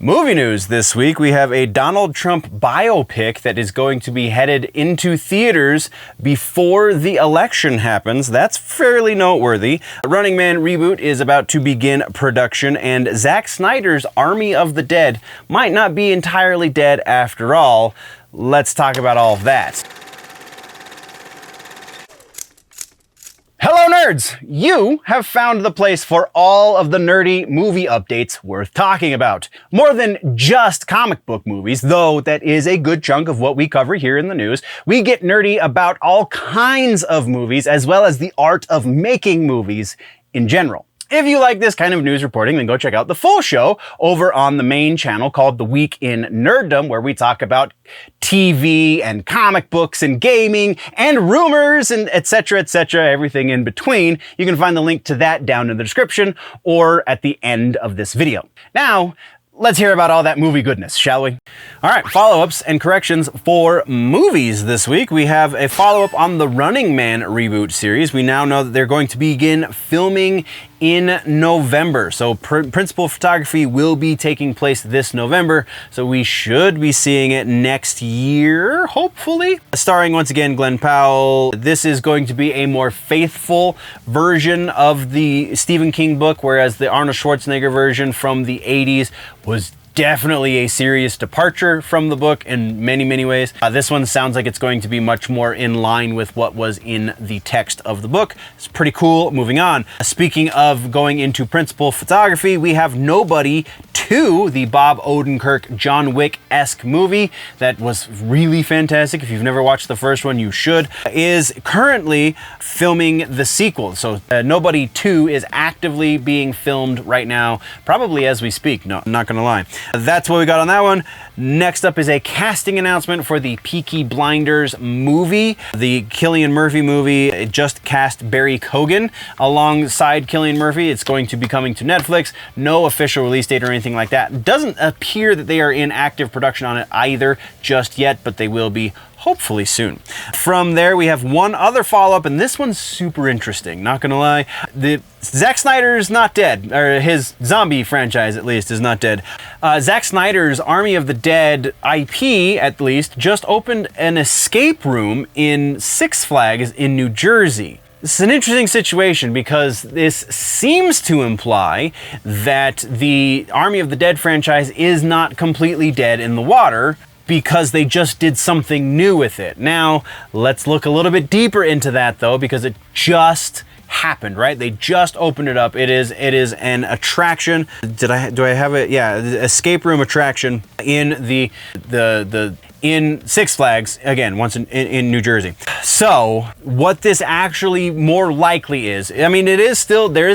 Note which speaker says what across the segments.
Speaker 1: Movie news this week, we have a Donald Trump biopic that is going to be headed into theaters before the election happens. That's fairly noteworthy. Running Man reboot is about to begin production, and Zack Snyder's Army of the Dead might not be entirely dead after all. Let's talk about all of that. Hello nerds! You have found the place for all of the nerdy movie updates worth talking about. More than just comic book movies, though that is a good chunk of what we cover here in the news. We get nerdy about all kinds of movies, as well as the art of making movies in general. If you like this kind of news reporting, then go check out the full show over on the main channel called The Week in Nerddom, where we talk about TV and comic books and gaming and rumors and etc., everything in between. You can find the link to that down in the description or at the end of this video. Now, let's hear about all that movie goodness, shall we? All right, follow-ups and corrections for movies this week. We have a follow-up on the Running Man reboot series. We now know that they're going to begin filming in November. So principal photography will be taking place this November. So we should be seeing it next year, hopefully. Starring once again Glenn Powell. This is going to be a more faithful version of the Stephen King book, whereas the Arnold Schwarzenegger version from the 80s was definitely a serious departure from the book in many, many ways. This one sounds like it's going to be much more in line with what was in the text of the book. It's pretty cool. Moving on. Speaking of going into principal photography, we have Nobody 2, the Bob Odenkirk, John Wick-esque movie that was really fantastic. If you've never watched the first one, you should. Is currently filming the sequel. So Nobody 2 is actively being filmed right now, probably as we speak. No, I'm not gonna lie. That's what we got on that one. Next up is a casting announcement for the Peaky Blinders movie. The Cillian Murphy movie. It just cast Barry Keoghan alongside Cillian Murphy. It's going to be coming to Netflix. No official release date or anything like that. Doesn't appear that they are in active production on it either just yet, but they will be hopefully soon. From there, we have one other follow-up, and this one's super interesting, not gonna lie. Zack Snyder's not dead, or his zombie franchise, at least, is not dead. Zack Snyder's Army of the Dead IP, at least, just opened an escape room in Six Flags in New Jersey. This is an interesting situation because this seems to imply that the Army of the Dead franchise is not completely dead in the water, because they just did something new with it. Now, let's look a little bit deeper into that though, because it just happened, right? They just opened it up. It is an attraction. Do I have it? Yeah, escape room attraction in in Six Flags, again, once in New Jersey. So what this actually more likely is, I mean, there is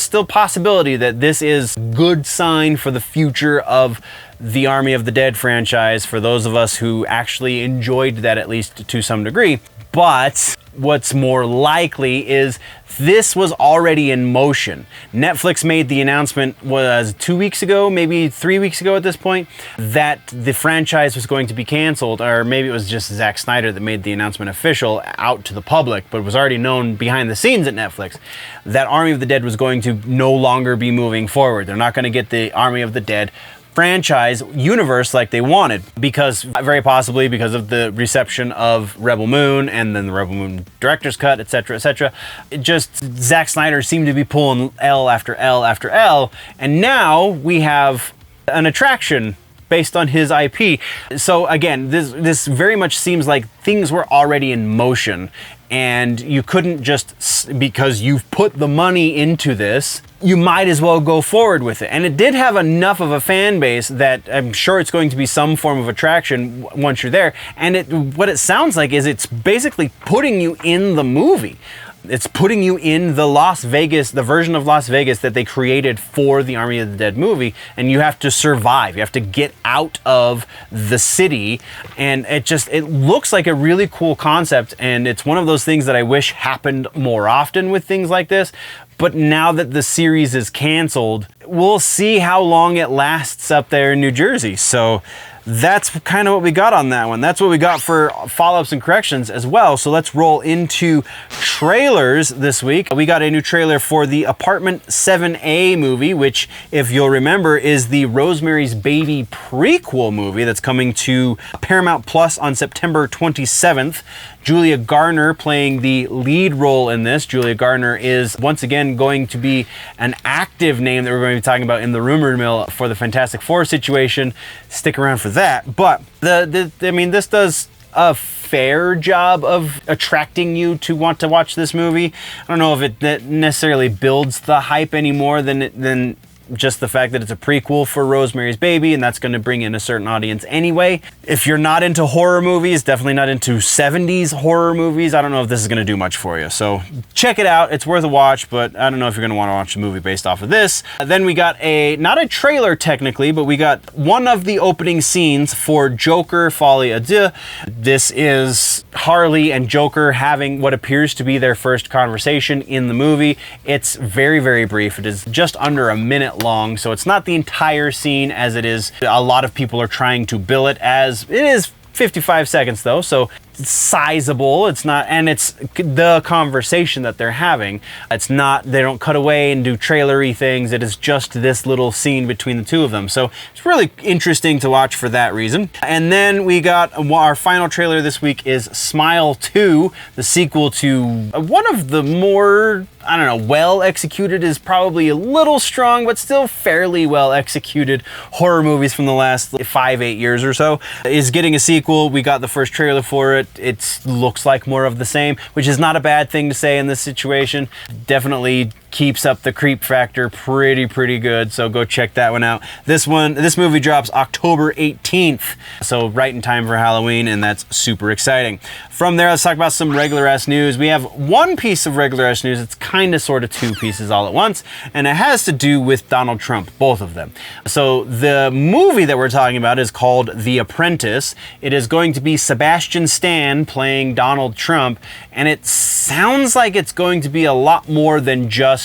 Speaker 1: still possibility that this is good sign for the future of the Army of the Dead franchise, for those of us who actually enjoyed that, at least to some degree. But what's more likely is this was already in motion. Netflix made the announcement, was 2 weeks ago, maybe 3 weeks ago at this point, that the franchise was going to be canceled, or maybe it was just Zack Snyder that made the announcement official out to the public, but it was already known behind the scenes at Netflix that Army of the Dead was going to no longer be moving forward. They're not going to get the Army of the Dead franchise universe like they wanted, because very possibly because of the reception of Rebel Moon and then the Rebel Moon director's cut, etc. It just, Zack Snyder seemed to be pulling L after L after L, and now we have an attraction based on his IP. So again, this very much seems like things were already in motion, and you couldn't just, because you've put the money into this, you might as well go forward with it. And it did have enough of a fan base that I'm sure it's going to be some form of attraction once you're there. And what it sounds like is it's basically putting you in the movie. It's putting you in the Las Vegas, the version of Las Vegas that they created for the Army of the Dead movie, and you have to survive. You have to get out of the city, and it looks like a really cool concept, and it's one of those things that I wish happened more often with things like this. But now that the series is canceled, we'll see how long it lasts up there in New Jersey. So that's kind of what we got on that one. That's what we got for follow-ups and corrections as well. So let's roll into trailers this week. We got a new trailer for the Apartment 7A movie, which, if you'll remember, is the Rosemary's Baby prequel movie that's coming to Paramount Plus on September 27th. Julia Garner playing the lead role in this. Julia Garner is once again going to be an active name that we're going to be talking about in the rumor mill for the Fantastic Four situation. Stick around for that. But I mean, this does a fair job of attracting you to want to watch this movie. I don't know if it necessarily builds the hype any more than just the fact that it's a prequel for Rosemary's Baby, and that's going to bring in a certain audience anyway. If you're not into horror movies, definitely not into 70s horror movies, I don't know if this is going to do much for you. So check it out. It's worth a watch, but I don't know if you're going to want to watch a movie based off of this. Then we got not a trailer technically, but we got one of the opening scenes for Joker Folie à Deux. This is Harley and Joker having what appears to be their first conversation in the movie. It's very, very brief. It is just under a minute long, so it's not the entire scene as it is. A lot of people are trying to bill it as. It is 55 seconds though, so it's sizable. It's not, and it's the conversation that they're having. It's not, they don't cut away and do trailery things. It is just this little scene between the two of them. So it's really interesting to watch for that reason. And then we got our final trailer this week is Smile 2, the sequel to one of the more, I don't know, well executed is probably a little strong, but still fairly well executed horror movies from the last 5-8 years or so. Is getting a sequel. We got the first trailer for it. It looks like more of the same, which is not a bad thing to say in this situation. Definitely keeps up the creep factor pretty good, so go check that one out. This movie drops October 18th, so right in time for Halloween, and that's super exciting. From there, let's talk about some regular ass news. We have one piece of regular ass news. It's kind of sort of two pieces all at once, and it has to do with Donald Trump, both of them. So the movie that we're talking about is called The Apprentice. It is going to be Sebastian Stan playing Donald Trump, and it sounds like it's going to be a lot more than just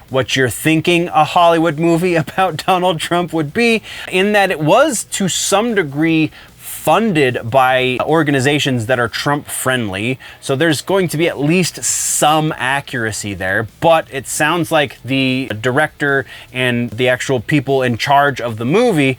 Speaker 1: what you're thinking a Hollywood movie about Donald Trump would be, in that it was to some degree funded by organizations that are Trump friendly. So there's going to be at least some accuracy there, but it sounds like the director and the actual people in charge of the movie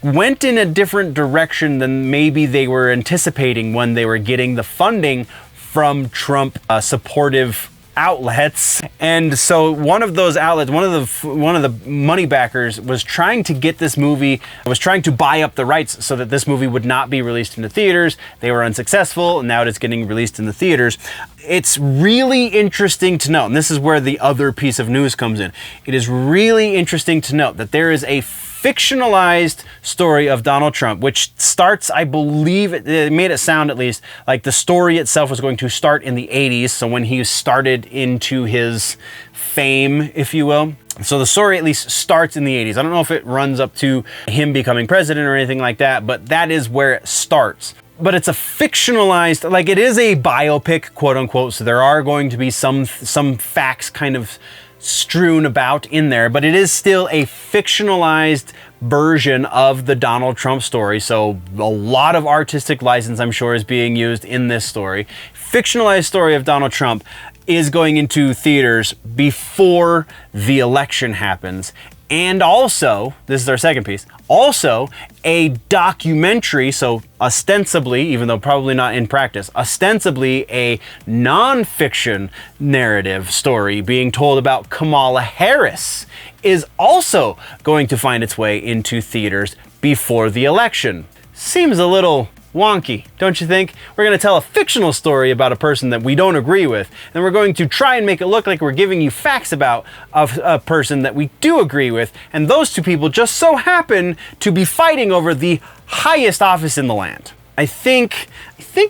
Speaker 1: went in a different direction than maybe they were anticipating when they were getting the funding from Trump supportive outlets. And so one of those outlets, one of the money backers was trying to get this movie, was trying to buy up the rights so that this movie would not be released into theaters. They were unsuccessful, and now it is getting released in the theaters. It's really interesting to note, and this is where the other piece of news comes in. It is really interesting to note that there is a fictionalized story of Donald Trump, which starts, I believe, it made it sound at least like the story itself was going to start in the 80s, so when he started into his fame, if you will. So the story at least starts in the 80s. I don't know if it runs up to him becoming president or anything like that, but that is where it starts. But it's a fictionalized, like it is a biopic, quote unquote, so there are going to be some facts kind of strewn about in there, but it is still a fictionalized version of the Donald Trump story. So a lot of artistic license, I'm sure, is being used in this story. Fictionalized story of Donald Trump is going into theaters before the election happens. And also, this is our second piece, also a documentary, so ostensibly, even though probably not in practice, ostensibly a non-fiction narrative story being told about Kamala Harris is also going to find its way into theaters before the election. Seems a little wonky, don't you think? We're going to tell a fictional story about a person that we don't agree with, and we're going to try and make it look like we're giving you facts about a person that we do agree with, and those two people just so happen to be fighting over the highest office in the land. I think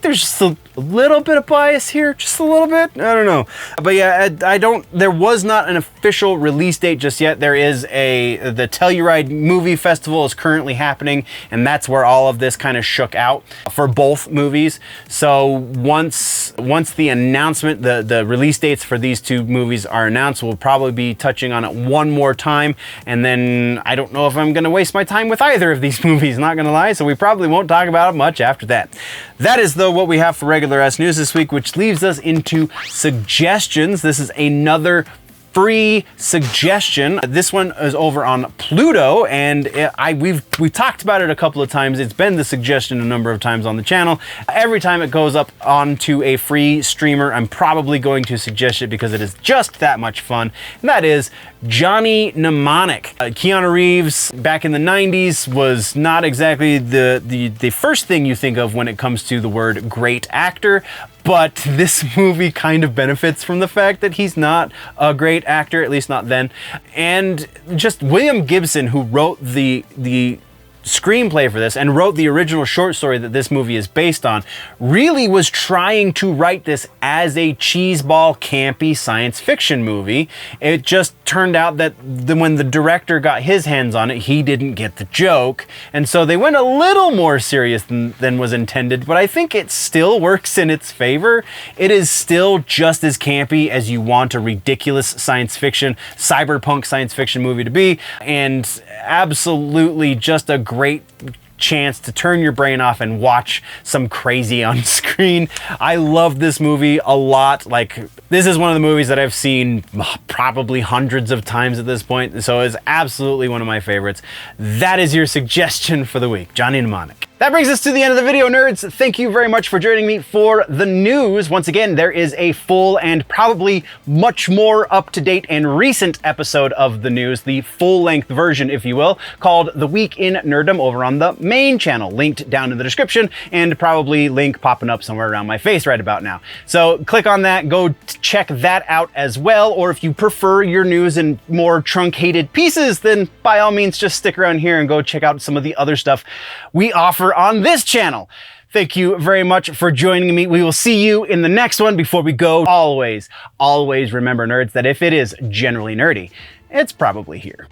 Speaker 1: there's just a little bit of bias here, just a little bit. I don't know, but yeah, there was not an official release date just yet. There is the Telluride Movie Festival is currently happening, and that's where all of this kind of shook out for both movies. So once the announcement, the release dates for these two movies are announced, we'll probably be touching on it one more time, and then I don't know if I'm gonna waste my time with either of these movies, not gonna lie, so we probably won't talk about it much after that. That is, though, what we have for regular ass news this week, which leaves us into suggestions. This is another free suggestion. This one is over on Pluto, and we've talked about it a couple of times. It's been the suggestion a number of times on the channel. Every time it goes up onto a free streamer, I'm probably going to suggest it because it is just that much fun, and that is Johnny Mnemonic. Keanu Reeves back in the 90s was not exactly the first thing you think of when it comes to the word great actor, but this movie kind of benefits from the fact that he's not a great actor, at least not then. And just William Gibson, who wrote the screenplay for this and wrote the original short story that this movie is based on, really was trying to write this as a cheeseball, campy science fiction movie. It just turned out that when the director got his hands on it, he didn't get the joke, and so they went a little more serious than was intended, but I think it still works in its favor. It is still just as campy as you want a ridiculous science fiction, cyberpunk science fiction movie to be, and absolutely just a great chance to turn your brain off and watch some crazy on screen. I love this movie a lot. Like, this is one of the movies that I've seen probably hundreds of times at this point, so it's absolutely one of my favorites. That is your suggestion for the week, Johnny Mnemonic. That brings us to the end of the video, nerds. Thank you very much for joining me for the news. Once again, there is a full and probably much more up-to-date and recent episode of the news, the full-length version, if you will, called The Week in Nerddom over on the main channel, linked down in the description, and probably link popping up somewhere around my face right about now. So click on that, go check that out as well, or if you prefer your news in more truncated pieces, then by all means just stick around here and go check out some of the other stuff we offer on this channel. Thank you very much for joining me. We will see you in the next one. Before we go, always remember, nerds, that if it is generally nerdy, it's probably here.